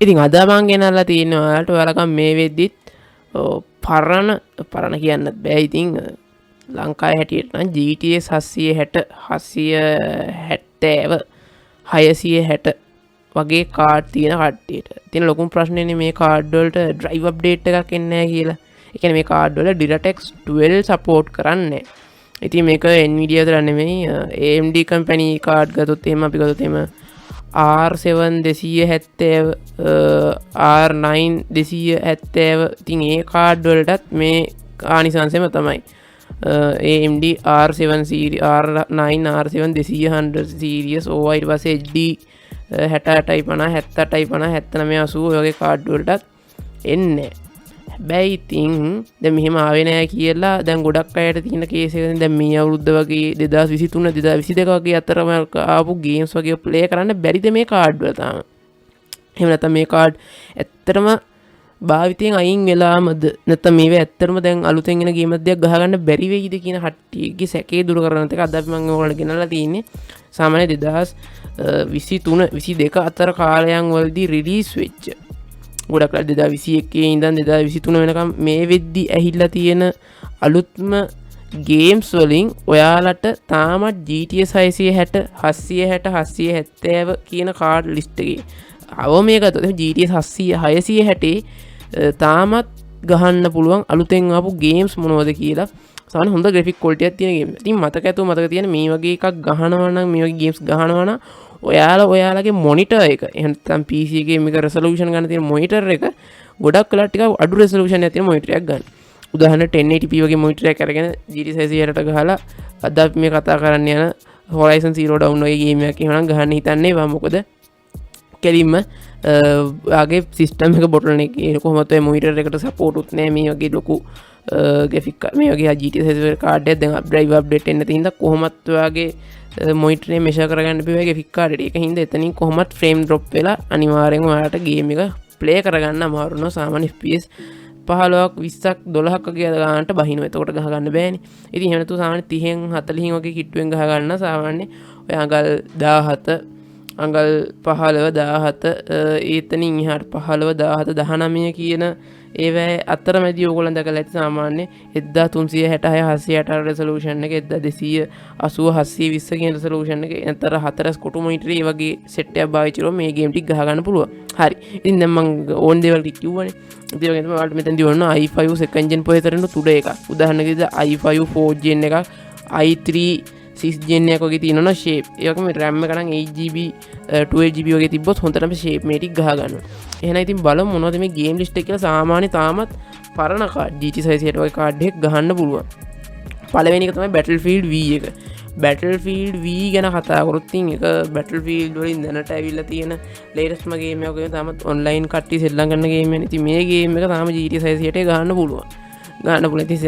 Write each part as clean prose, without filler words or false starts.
ඉතින් අද මං ගෙනල්ලා තියෙනවා ඔයාලට. ඔයාලකම් මේ වෙද්දිත් පරණ කියන්නත් බෑ. ඉතින් ලංකාවේ හැටියට නම් GTX760 770 660 වගේ කාඩ් තියෙන කට්ටියට තියෙන ලොකුම ප්‍රශ්නේනේ මේ කාඩ් වලට ඩ්‍රයිව් අප්ඩේට් එකක් එන්නේ නැහැ කියලා. ඒ කියන්නේ මේ කාඩ් වල DirectX 12 සපෝට් කරන්නේ නැහැ. ඉතින් මේක Nvidia විතර නෙමෙයි AMD කම්පැනි කාඩ් ගත්තොත් එහෙම අපි ගත්තොත් එහෙම R7 270 R9 270 ඉතින් ඒ කාඩ් වලටත් මේ ආනිසංසෙම තමයි AMD R7 series R9 R7 200 series ඕවා ඊට පස්සේ HD 68යි 50 78යි 50 79 80 වගේ කාඩ් වලටත් එන්නේ. හැබැයි ඉතින් දැන් මෙහෙම ආවේ නැහැ කියලා දැන් ගොඩක් අයට තියෙන කේස් එක දැන් මේ අවුරුද්ද වගේ 2023 2022 වගේ අතරම ආපු ගේම්ස් වගේ ප්ලේ කරන්න බැරිද මේ කාඩ් වල තාම? එහෙම නැත්නම් මේ කාඩ් ඇත්තටම භාවිතයෙන් අයින් වෙලාමද නැත්නම් මේව ඇත්තටම දැන් අලුතෙන් එන ගේම් එකක් ගහගන්න බැරි වෙයිද කියන කට්ටියගේ සැකේ දුරු කරන එක අද අපි මම ඔයාලට ගෙනල්ලා තියෙන්නේ. සාමාන්‍ය 2023 22 අතර කාලයන් වලදී රිලීස් වෙච්ච ගොඩක් 2021 ඉඳන් 2023 වෙනකම් මේ වෙද්දි ඇහිලා තියෙන අලුත්ම ගේම්ස් වලින් ඔයාලට තාමත් GTX 660 760 770 කියන කාඩ් ලිස්ට් එකේ අවම මේක ගත්තොත් GTX 660 තාමත් ගහන්න පුළුවන් අලුතෙන් ආපු ගේම්ස් මොනවද කියලා සාමාන්‍ය හොඳ ග්‍රැෆික් ක්වොලිටි එකක් තියෙන ගේම්. ඉතින් මතක තියෙන මේ වගේ එකක් ගහනවා නම් මේ වගේ ගේම්ස් ගහනවා නම් ඔයාලගේ මොනිටර් එක එහෙම නැත්නම් PC එකේ මේක රෙසලූෂන් ගන්න තියෙන මොනිටර් එක ගොඩක් වෙලා ටිකක් අඩු රෙසලූෂන් එකක් තියෙන මොනිටර් එකක් ගන්න. උදාහරණයක් 1080p වගේ මොනිටර් එකක් අරගෙන GTX 660ට ගහලා අද අපි මේ කතා කරන්න යන Horizon Zero Dawn වගේ ගේම් එකක් එහෙනම් ගහන්න හිතන්නේ වා මොකද කෙලින්ම ආගේ සිස්ටම් එක බොටල්නෙක් කොහොමද ඔය මොනිටර් එකට සපෝට් උත් නැහැ මේ වගේ ලොකු ග්‍රැෆික් මේ වගේ GTX 660 කාඩ් එකක් දැන් ඩ්‍රයිව් අප්ඩේට් එන්න තියෙන හින්දා කොහොමත් ඔයාගේ මොනිටර් එක මෙෂර් කරගන්න බෑ ග්‍රැෆික් කාඩ් එක. ඒක හින්දා එතනින් කොහොමත් ෆ්‍රේම් ඩ්‍රොප් වෙලා අනිවාර්යෙන්ම ඔයාලට ගේම් එක ප්ලේ කරගන්න අමාරු වෙනවා. සාමාන්‍ය FPS 15ක් 20ක් 12ක් වගේ ගානට බහිනවා. එතකොට ගහ ගන්න බෑනේ. ඉතින් එහෙම නැතුව සාමාන්‍ය 30න් 40න් වගේ කිට්ටුවෙන් ගහ ගන්න සාමාන්‍ය ඔය අඟල් 17 අඟල් 15 17 එතනින් එහාට 15 17 19 කියන ඒවැ අතරමැදි ඕගොල්ලන් දැකලා ඇති සාමාන්‍ය 1366 768 රෙසලූෂන් එක 1280 720 කියන රෙසලූෂන් එක අතර හතරස් කොටු මොනිටර් ඒ වගේ සෙට් එකක් භාවිත කරලා මේ ගේම් ටික ගහ ගන්න පුළුවන්. හරි. ඉතින් දැන් මම ඕන් දේවල් ටික කිව්වනේ. ඉතින් ඔයගෙන් තමයි ඔයාලට මෙතනදී ඕන i5 second gen processor එක තුඩ එකක්. උදාහරණයක් විදිහට i5 4th gen එකක් i3 6th gen එකක් වගේ තියෙනවා shape. ඒ වගේම RAM එක නම් 8GB 12GB වගේ තිබ්බොත් හොඳටම shape මේ ටික ගහ ගන්නවා. එහෙනම් ඉතින් බලමු මොනවද මේ ගේම් ලිස්ට් එක කියලා. සාමාන්‍ය තාමත් පරණ කාඩ් GTX 660 වගේ කාඩ් එකක් ගහන්න පුළුවන්. පළවෙනි එක තමයි Battlefield V එක. Battlefield V ගැන කතා කරොත් ඉතින් ඒක Battlefield වලින් දැනට ඇවිල්ලා තියෙන ලේටස්ට්ම ගේම් එකක් වගේ තාමත් ඔන්ලයින් කට්ටිය සෙල්ලම් කරන ගේම් එකනේ. ඉතින් මේ ගේම් එක තාම GTX 660 ගහන්න පුළුවන්. ඉතින්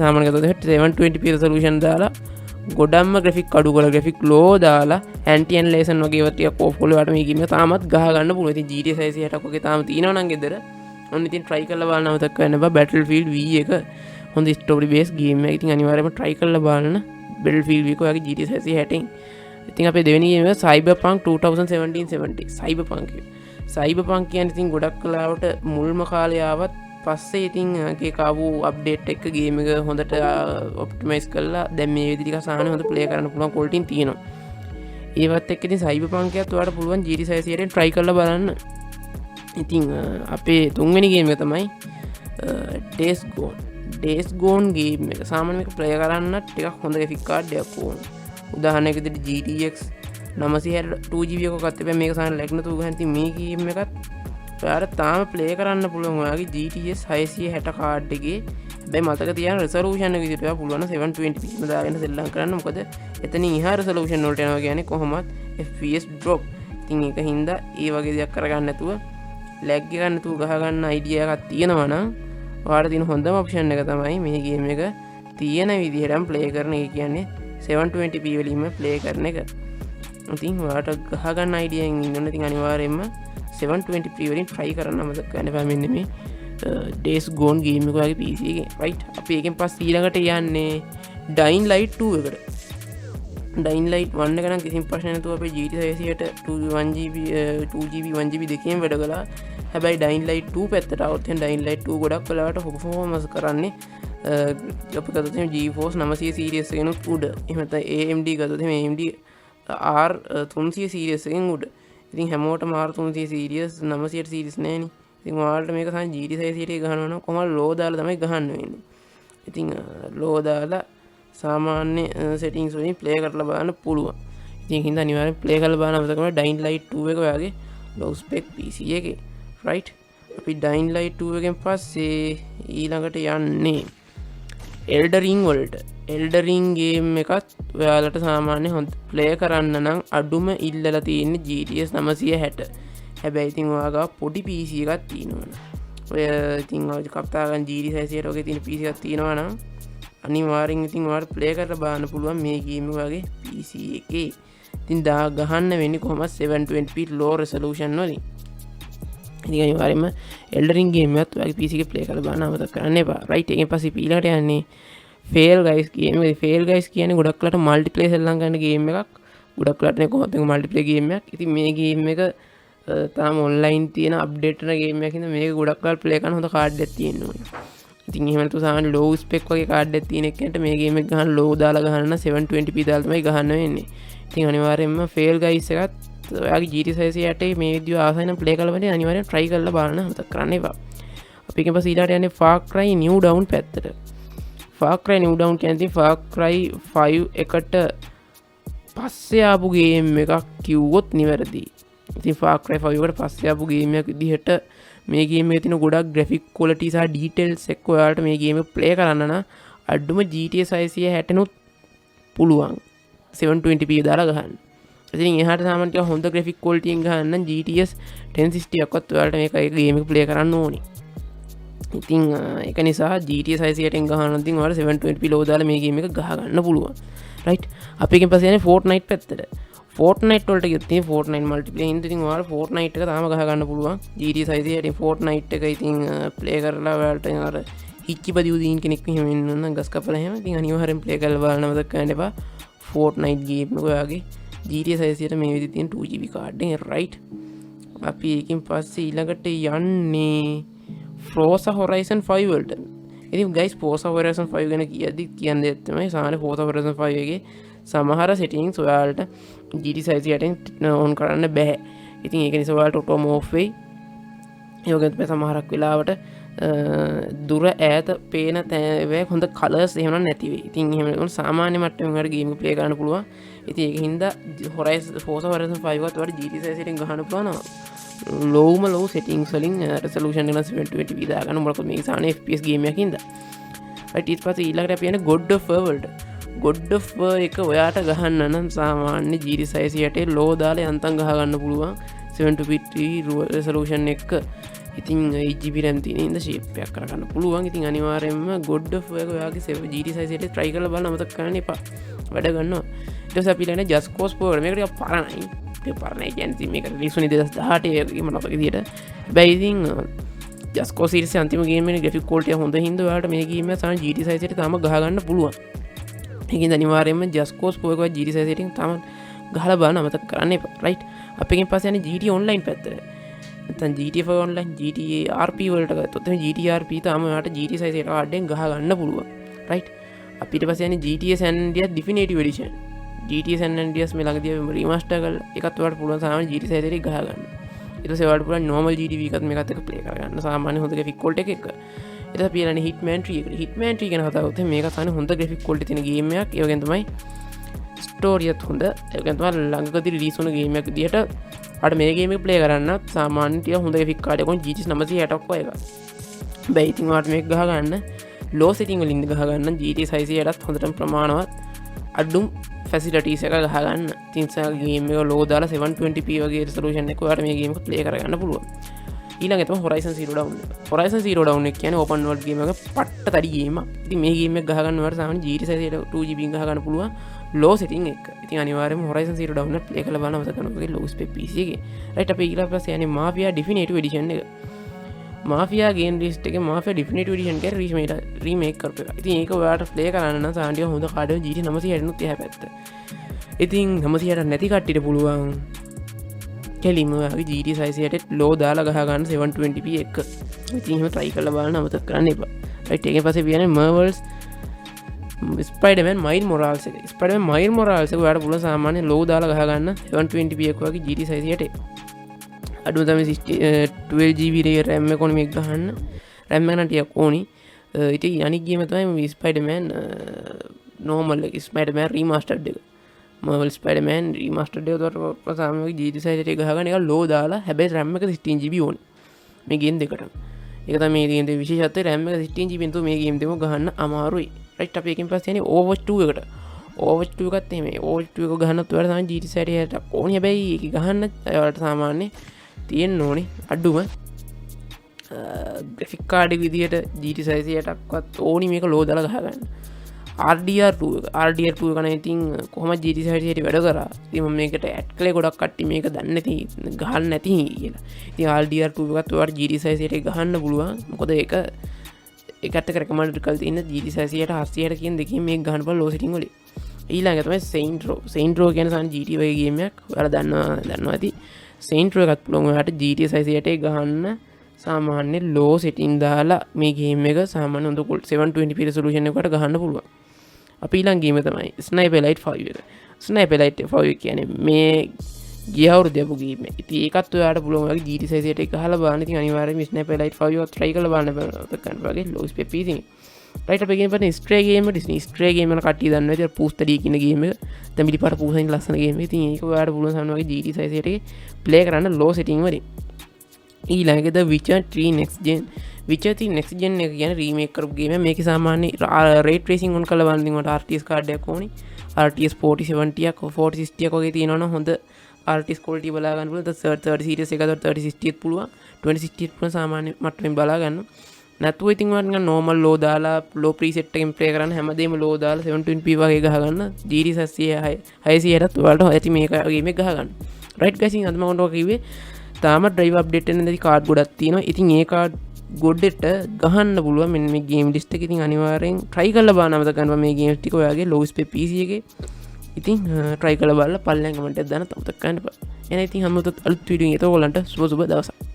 සාමාන්‍ය ගත්තොත් 720p resolution දාලා ගොඩක්ම ග්‍රැෆික් අඩු කරලා ග්‍රැෆික් ලෝ දාලා ඇන්ටි ඇනිලේෂන් වගේ ඒවා ටිකක් ඕෆ් කරලා වට මේ ගේම් එක තාමත් ගහ ගන්න පුළුවන්. ඉතින් GTX 660ක් වගේ තාම තියෙනවා නම් ගෙදර ඔන්න ඉතින් try කරලා බලන්න අමතක වෙන්න බෑ. Battlefield V එක හොඳ ස්ටෝරි බේස් ගේම් එකක්. ඉතින් අනිවාර්යයෙන්ම try කරලා බලන්න Battlefield V එක ඔයාගේ GTX 660න්. ඉතින් අපේ දෙවෙනි ගේම එක Cyberpunk 2077 Cyberpunk කියන්නේ ඉතින් ගොඩක් කලාවට මුල්ම කාලේ ආවත් පස්සේ ඉතින් ඒක ආපු අප්ඩේට් එක ගේම් එක හොඳට ඔප්ටිමයිස් කරලා දැන් මේ විදිහට ටිකක් සාහන හොඳ ප්ලේ කරන්න පුළුවන් ක්වොලිටින් තියෙනවා. ඒවත් එක්ක ඉතින් Cyberpunk එකත් ඔයාලට පුළුවන් GTX 660න් try කරලා බලන්න. ඉතින් අපේ තුන්වෙනි ගේම් එක තමයි Days Gone ගේම් එක. සාමාන්‍යයෙන් මේක ප්ලේ කරන්න ටිකක් හොඳ ග්‍රැෆික් කාඩ් එකක් ඕන. උදාහරණයක් විදිහට GTX 960 2GB එකක් ගත්ත බෑ මේක සාමාන්‍ය ලැග් නැතුව ගහන ඉතින් මේ ගේම් එකත් ඔයාලට තාම ප්ලේ කරන්න පුළුවන් ඔයාගේ GTX 660 කාඩ් එකේ. හැබැයි මතක තියාගන්න රෙසලූෂන් එක විදිහට ඔයා පුළුවන් 720p ම දාගෙන සෙල්ලම් කරන්න. මොකද එතනින් එහා රෙසලූෂන් වලට යනවා කියන්නේ කොහොමත් FPS drop. ඉතින් ඒක හින්දා ඒ වගේ දෙයක් කරගන්න නැතුව ලැග් එකක් නැතුව ගහ ගන්න අයිඩියා එකක් තියෙනවා නම් ඔයාලට තියෙන හොඳම ඔප්ෂන් එක තමයි මේ ගේම් එක තියෙන විදිහටම ප්ලේ කරන එක. කියන්නේ 720p වලින්ම ප්ලේ කරන එක. ඉතින් ඔයාලට ගහ ගන්න අයිඩියා එකක් ඉන්නොත් ඉතින් අනිවාර්යයෙන්ම 720p වලින් try කරන්න අමතක කරන්න එපා. මෙන්න මේ Days Gone game එක වගේ PC එකේ right. අපි ඒකෙන් පස්සේ ඊළඟට යන්නේ Dying Light 2 එකට. Dying Light 1 එක නම් කිසිම ප්‍රශ්නයක් නැතුව අපේ GT 660 1GB 2GB 1GB දෙකේම වැඩ කළා. හැබැයි ඩයින්ලයිට් 2 පැත්තට આવත් ඩයින්ලයිට් 2 ගොඩක් වෙලාවට පර්ෆෝමන්ස් කරන්නේ අපි ගත්තොත් GeForce 900 සීරීස් එකෙන් උඩ එහෙම නැත්නම් AMD ගත්තොත් AMD R300 සීරීස් එකෙන් උඩ. ඉතින් හැමෝටම R300 සීරීස් 900 සීරීස් නෑනේ. ඉතින් ඔයාලට මේක සාමාන්‍ය GT660 එක ගහනවා නම් කොහොමද ලෝ දාලා තමයි ගහන්න වෙන්නේ. ඉතින් ලෝ දාලා සාමාන්‍ය සෙටින්ග්ස් වලින් ප්ලේ කරලා බලන්න පුළුවන්. ඉතින් හින්දා අනිවාර්යෙන් ප්ලේ කරලා බලන්න අවශ්‍ය කරන ඩයින්ලයිට් 2 එක ඔයාගේ low spec PC එකේ. right? අපි ඩයින්ලයිට් 2 එකෙන් පස්සේ ඊළඟට යන්නේ Elden Ring වලට. Elden Ring game එකත් ඔයාලට සාමාන්‍ය හොඳ ප්ලේ කරන්න නම් අඩුම ඉල්ලලා තියෙන්නේ GTX 960. හැබැයි ඉතින් ඔයාගා පොඩි PC එකක් තියෙනවනේ. ඔය ඉතින් ඔය කප්තා ගන්න GT660 වගේ තියෙන PC එකක් තියෙනවා නම් අනිවාර්යෙන් ඉතින් ඔයාලට ප්ලේ කරලා බලන්න පුළුවන් මේ ගේම් එක වගේ PC එකේ. ඉතින් ගහන්න වෙන්නේ කොහොමද 720p low resolution වලින්. ඉතින් අනිවාර්යෙන්ම Elden Ring game එකත් ඔයාගේ PC එකේ ප්ලේ කරලා බලන්න අමතක කරන්න එපා. right එකෙන් පස්සේ ඊළඟට යන්නේ Fail Guys game එක. Fail Guys කියන්නේ ගොඩක් වෙලාට multiplayer සෙල්ලම් කරන game එකක්. ගොඩක් වෙලාට නේ කොහොමද multiplayer game එකක්. ඉතින් මේ game එක තාම ඔන්ලයින් තියෙන අප්ඩේට් කරන ගේම් එකක් හින්දා මේක ගොඩක් කල් ප්ලේ කරන්න හොඳ කාඩ් එකක් තියෙන්න ඕනේ. ඉතින් එහෙම නැතු සාමාන්‍ය low spec වගේ කාඩ් එකක් තියෙන එකකට මේ ගේම් එක ගහන්න low දාලා ගහන්න නම් 720p දාලා තමයි ගහන්න වෙන්නේ. ඉතින් අනිවාර්යයෙන්ම Fail Guys එකත් ඔයාගේ GT660 මේ විදිය ආසයි නම් ප්ලේ කරලා බලන්න අනිවාර්යෙන් try කරලා බලන්න අමතක කරන්න එපා. අපි ඊට පස්සේ ඊළඟට යන්නේ Far Cry New Dawn පැත්තට. Far Cry New Dawn කියන්නේ Far Cry 5 එකට පස්සේ ආපු ගේම් එකක් කිව්වොත් නිවැරදි. ඉතින් Far Cry 5 එකට පස්සේ ආපු ගේම් එකක් විදිහට මේ ගේම් එකේ තියෙන ගොඩක් graphic quality සහ details එක්ක ඔයාලට මේ ගේම් එක play කරන්න නම් අඩුම GTX 660 නුත් පුළුවන් 720p දාලා ගහන්න. ඉතින් එහාට සාමාන්‍ය ටික හොඳ graphic quality එකෙන් ගහන්න නම් GTX 1060 එකක්වත් ඔයාලට මේක ගේම් එක play කරන්න ඕනේ. ඉතින් ඒක නිසා GTX 660 එකෙන් ගහනවා නම් ඉතින් ඔයාලට 720p low දාලා මේ ගේම් එක ගහ ගන්න පුළුවන්. right? අපි එකෙන් පස්සේ යන්නේ Fortnite පැත්තට. Fortnite වලට ගියොත් Fortnite multiplayer හින්දා ඉතින් ඔයාලා Fortnite එක තාම ගහ ගන්න පුළුවන්. GT6 60 Fortnite එක ඉතින් play කරලා ඔයාලට අර හිච්චිපදි උදීන් කෙනෙක් මෙහෙම ඉන්න නම් ගස් කපලා එහෙම ඉතින් අනිවාර්යෙන් play කරලා බලන්න මතක ගන්න එපා. Fortnite game එක ඔයාගේ GT6 60 මේ විදිහට තියෙන 2GB card එකෙන් right. අපි එකකින් පස්සේ ඊළඟට යන්නේ Forza Horizon 5 වලට. ඉතින් guys Forza Horizon 5 ගැන කියන්නේ තමයි සාමාන්‍ය Forza Horizon 5 එකේ සමහර settings ඔයාලට GT660 on කරන්න බෑ. ඉතින් ඒක නිසා ඔයාලට auto off වෙයි. ඒ වගේම තමයි සමහරක් වෙලාවට දුර ඈත පේන තැන හොඳ කලර්ස් එහෙම නැති වෙයි. ඉතින් එහෙම සාමාන්‍ය මට්ටමින් වල ගේම් එක ප්ලේ කරන්න පුළුවන්. ඉතින් ඒක හින්දා Forza Horizon 5 වත් ඔයාලට GT660 ගහන්න පුළුවන්. low settings වලින් resolution එක 720p දාගන්න මොකද මේක සාමාන්‍ය FPS ගේම් එකක් හින්දා. right ඊට පස්සේ ඊළඟට අපි යන්නේ God of War වලට. God of War එක ඔයාට ගහන්න නම් සාමාන්‍ය GT660 low දාලා යන්තම් ගහ ගන්න පුළුවන් 720p resolution එක. ඉතින් 8GB RAM තියෙන ඉඳ shape එකක් කරගන්න පුළුවන්. ඉතින් අනිවාර්යයෙන්ම God of War එක ඔයාගේ GT660 try කරලා බලන්න අමතක කරන්න එපා. වැඩ ගන්නවා. ඊට පස්සේ අපි ළඟ Just Cause 4 මේක ටිකක් පරණයි. ඒක පරණයි කියන්නේ මේක release වුණේ 2018 වගේ මතක විදියට. හැබැයි ඉතින් Just Cause series අන්තිම game එකේ graphic quality හොඳ හින්දා ඔයාලට මේ game එක සාමාන්‍ය GT660 තාම ගහ ගන්න පුළුවන්. ඒකින් අනිවාර්යයෙන්ම Just Cause 4 එක GT660 තාම ගහලා බලන්න අමතක කරන්න එපා. right? අපි එකෙන් පස්සේ යන්නේ GT online පැත්තට. නැත්නම් GTA online GTA RP වලට ගත්තොත් එහේ GTA RP තාම ඔයාලට GT660 කාඩෙන් ගහ ගන්න පුළුවන්. right? අපි ඊට පස්සේ යන්නේ GTA San Andreas Definitive Edition. GTA San Andreas මේ ළඟදී remaster කරලා ඒකත් ඔයාලට පුළුවන් සාමාන්‍ය GT660 ගහ ගන්න. ඊට පස්සේ ඔයාලට පුළුවන් normal GTV එකත් මේකත් එක්ක play කරගන්න සාමාන්‍ය හොඳ graphic quality එකක. ඊට පස්සේ අපි යන්නේ Hitman 3 එකට. Hitman 3 ගැන කතා කරද්දී මේක සාමාන්‍ය හොඳ graphic quality තියෙන game එකක්. ඒ වගේම තමයි story එකත් හොඳ. ඒ වගේම තමයි ළඟකදී release වුණ game එකක් විදියට අර මේ game එක play කරන්න සාමාන්‍ය ටික හොඳ graphic card එකක් GTX 960ක් වගේ එකක්. හැබැයි ඉතින් ඔයාලට මේක ගහ ගන්න low setting වලින් ගහ ගන්න GTX 660ටත් හොඳටම ප්‍රමාණවත් අඩුම් facilities එක ගහ ගන්න. ඉතින් game එක low දාලා 720p වගේ resolution එක ඔයාලට මේ game එක play කරගන්න පුළුවන්. ඊළඟට තමයි Horizon Zero Dawn එක. Horizon Zero Dawn එක කියන්නේ open world game එක පට්ට තඩි game එකක්. ඉතින් මේ game එක ගහ ගන්න ඔයාලට සාමාන්‍ය GTX 660 2GB ගහ ගන්න පුළුවන් low setting එක. ඉතින් අනිවාර්යයෙන්ම Horizon Zero Dawn එක play කරලා බලන්න අවශ්‍ය කරන ඔයගේ low spec PC එකේ. right අපි ඊළඟ ප්‍රශ්නේ යන්නේ Mafia Definitive Edition එක. Mafia game list එකේ Mafia Definitive Edition එක remake කරපු එක. ඉතින් ඒක ඔයාලට play කරන්න නම් සාමාන්‍ය හොඳ කාඩ් එක GT 960 නුත් එහා පැත්ත. ඉතින් 960 නැති කට්ටියට පුළුවන් කෙලිම GT660 ලෝ දාලා ගහගන්න 720p එක ඉතින් එහෙම try කරලා බලන්න අමතක කරන්න එපා right ඒකෙන් පස්සේ කියන්නේ Marvels Spider-Man Miles Morales එක Spider-Man Miles Morales එක ඔයාලට පුළුවන් සාමාන්‍ය ලෝ දාලා ගහගන්න 720p එක වගේ GT660 අඩුව තමයි 12GB RAM එක ඕනේ මේක ගහන්න RAM එක නම් ටිකක් ඕනි ඉතින් අනිත් ගේම තමයි Spider-Man normal එක Spider-Man remastered එක Marvel Spider-Man remastered එක උඩට සාමාන්‍ය GT660 එක ගහගන්න එක ලෝ දාලා හැබැයි RAM එක 16GB ඕනේ මේ ගේම් දෙකටම ඒක තමයි මේ ගේම් දෙකේ විශේෂත්වය RAM එක 16GB තු මේ ගේම් දෙකම ගහන්න අමාරුයි right අපි එකෙන් පස්සේ යන්නේ Overwatch 2 එකට Overwatch 2 එකත් එහෙමයි Overwatch 2 එක ගහන්නත් ඔයාලා තමයි GT660 ඕනේ හැබැයි ඒක ගහන්න ඔයාලට සාමාන්‍ය තියෙන්න ඕනේ අඩුම ග්‍රැෆික් කාඩ් එක විදියට GT660ක්වත් ඕනි මේක ලෝ දාලා ගහගන්න RDR2 එක නම් ඉතින් කොහොමද GT660 වැඩ කරා ඉතින් මම මේකට ඇඩ් කළේ ගොඩක් කට්ටිය මේක දන්නේ නැති ගහන්න නැති කියලා ඉතින් RDR2 එකත් ඔයාලට GT660 ගහන්න පුළුවන් මොකද ඒකට රෙකමන්ඩ් කරලා තියෙන GT660 800 කියන දෙකෙන් මේක ගහන්න පුළුවන් ලෝ සෙටින් වලින් ඊළඟ තමයි Saints Row කියන සාමාන්‍ය GT වගේ ගේම් එකක් ඔයාලා දන්නවා ඇති Saints Row එකත් පුළුවන් ඔයාලට GT660 ගහන්න සාමාන්‍ය ලෝ සෙටින් දාලා මේ ගේම් එක සාමාන්‍ය හොඳ 720p resolution එකකට ගහන්න පුළුවන් අපි ඊළඟ ගේම තමයි Sniper Elite 5 එක Sniper Elite 5 කියන්නේ මේ ගිය අවුරුද්දේ අපු ගේම් එක. ඉතින් ඒකත් ඔයාලට පුළුවන් වගේ GT660 එක ගහලා බලන්න. ඉතින් අනිවාර්යයෙන්ම Sniper Elite 5 එක try කරලා බලන්න බෑ වගේ low spec PC එක. right අපි ගේම් පස්සේ Stray game එක Stray game එක කට්ටිය දන්නවා. ඉතින් පූස්තඩිය කියන ගේම් එක තැඹිලි පාට පූසෙන් ලස්සන ගේම් එක. ඉතින් ඒක ඔයාලට පුළුවන් සමහර වගේ GT660 එකේ play කරන්න low setting වලින්. ඊළඟට The Witcher 3 Next Gen Witcher 3 Next Gen එක කියන්නේ රීමේක් කරපු ගේම් එක. මේකේ සාමාන්‍ය ray tracing on කරලා බලන්න ඉතින් RTS කාඩ් එකක් ඕනි. RTS 4070ක් 4060ක් වගේ තියෙනවනම් හොඳ RTS quality බලා ගන්න පුළුවන්. 30 series එකකට 3060ත් පුළුවන්. 2060ත් පුළුවන් සාමාන්‍ය මට්ටමින් බලා ගන්න. නැතුව ඉතින් ඔයාලට නිකන් normal low දාලා low preset එකෙන් play කරන්න හැමදේම low දාලා 720p වගේ ගහ ගන්න. GT660ටත් ඔයාලට ඇති මේක ගේම් එක ගහ ගන්න. right guys ඉතින් අද මම ඔයාලට කිව්වේ තාම drive update එකෙන් නැති කාඩ් ගොඩක් තියෙනවා. ඉතින් ඒ කාඩ් ගොඩට ගහන්න පුළුවන් මෙන්න මේ game list එක. ඉතින් අනිවාර්යෙන් try කරලා බලන්න අමතක කරන්න මේ games ටික ඔයාගේ low spec PC එකේ. ඉතින් try කරලා බලලා පල්ලෙන් කමෙන්ට් එකක් දාන්න අමතක කරන්න එපා. එහෙනම් ඉතින් හැමෝටත් අලුත් වීඩියෝ එකකට ඔයගලන්ට සුබ දවසක්.